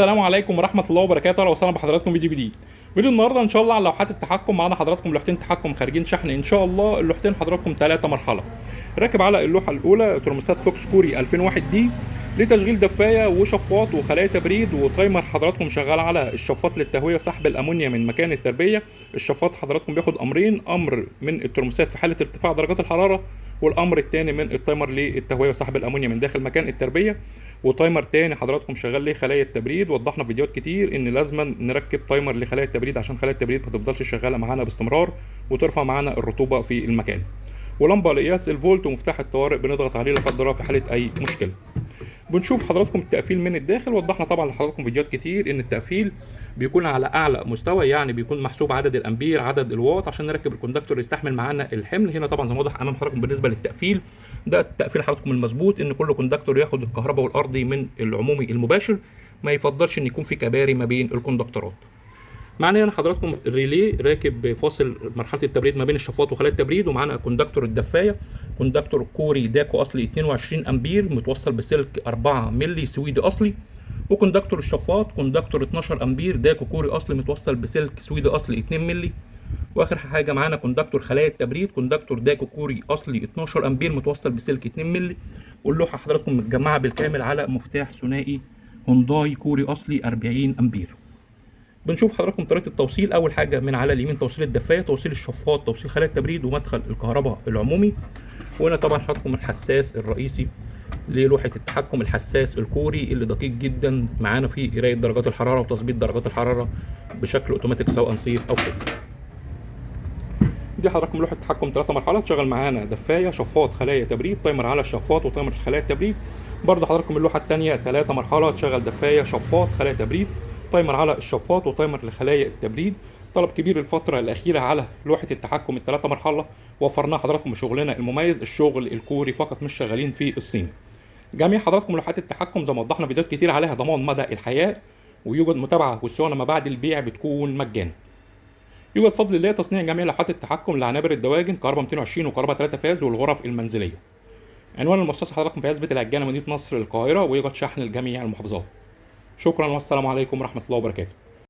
السلام عليكم ورحمة الله وبركاته، اهلا وسهلا بحضراتكم فيديو جديد. فيديو النهارده ان شاء الله على لوحات التحكم. معانا حضراتكم لوحتين تحكم خارجين شحن ان شاء الله. اللوحتين حضراتكم 3 مرحلة. راكب على اللوحة الأولى ترموستات فوكس كوري 2001 دي لتشغيل دفاية وشفاط وخلايا تبريد وتايمر. حضراتكم شغال على الشفاط للتهوية وسحب الأمونيا من مكان التربية. الشفاط حضراتكم بياخد أمرين، أمر من الترموستات في حالة ارتفاع درجات الحرارة، والأمر الثاني من التايمر للتهوية وسحب الأمونيا من داخل مكان التربية. وتايمر تاني حضراتكم شغال ليه خلايا التبريد. وضحنا في فيديوهات كتير ان لازما نركب تايمر لخلايا التبريد عشان خلايا التبريد ما تفضلش شغاله معانا باستمرار وترفع معانا الرطوبه في المكان. ولمبه لقياس الفولت ومفتاح الطوارئ بنضغط عليه لا قدر الله في حاله اي مشكله. بنشوف حضراتكم التقفيل من الداخل. وضحنا طبعا لحضراتكم فيديوهات كتير ان التقفيل بيكون على اعلى مستوى، يعني بيكون محسوب عدد الامبير عدد الواط عشان نركب الكوندكتور يستحمل معانا الحمل. هنا طبعا زي ما واضح امام حضراتكم بالنسبه للتقفيل، ده التقفيل حضراتكم المظبوط، ان كل كوندكتور ياخد الكهرباء والارضي من العمومي المباشر، ما يفضلش ان يكون في كباري ما بين الكوندكتورات. معانا هنا حضراتكم الريلي راكب فاصل مرحله التبريد ما بين الشفاط وخلايا التبريد، ومعانا كوندكتور الدفايه كوندكتور كوري داكو اصلي 22 امبير متوصل بسلك 4 مللي سويدي اصلي. وكوندكتور الشفاط كوندكتور 12 امبير داكو كوري اصلي متوصل بسلك سويدي اصلي 2 مللي. واخر حاجه معانا كوندكتور خلايا التبريد كوندكتور داكو كوري اصلي 12 امبير متوصل بسلك 2 مللي. واللوحه حضراتكم متجمعه بالكامل على مفتاح ثنائي هونداي كوري اصلي 40 امبير. بنشوف حضراتكم طريقه التوصيل. اول حاجه من على اليمين توصيل الدفايه، توصيل الشفاط، توصيل خلايا التبريد، ومدخل الكهرباء العمومي. وهنا طبعا حضراتكم الحساس الرئيسي للوحه التحكم، الحساس الكوري اللي دقيق جدا معانا في قرايه درجات الحراره وتظبيط درجات الحراره بشكل اوتوماتيك سواء صيف او شتاء. دي حضراتكم لوحه تحكم 3 مرحلات. شغل معانا دفايه شفاط خلايا تبريد، تايمر على الشفاط وتايمر خلايا التبريد. برضه حضراتكم اللوحه الثانيه 3 مرحلات، تشغل دفايه شفاط خلايا تبريد، تايمر على الشفاط وتايمر لخلايا التبريد. طلب كبير الفتره الاخيره على لوحه التحكم الثلاثه مرحله، وفرناه حضراتكم بشغلنا المميز الشغل الكوري فقط، مش شغالين في الصيني. جميع حضراتكم لوحات التحكم زي ما وضحنا فيديوهات كتير عليها ضمان مدى الحياه، ويوجد متابعه والصيانه ما بعد البيع بتكون مجانا. يوجد بفضل الله تصنيع جميع لوحات التحكم لعنابر الدواجن كهرباء 220 وكهرباء 3 فاز والغرف المنزليه. عنوان المؤسسه حضراتكم في عزبه العجانه مدينه نصر القاهره، ويوجد شحن لجميع المحافظات. شكرا والسلام عليكم ورحمه الله وبركاته.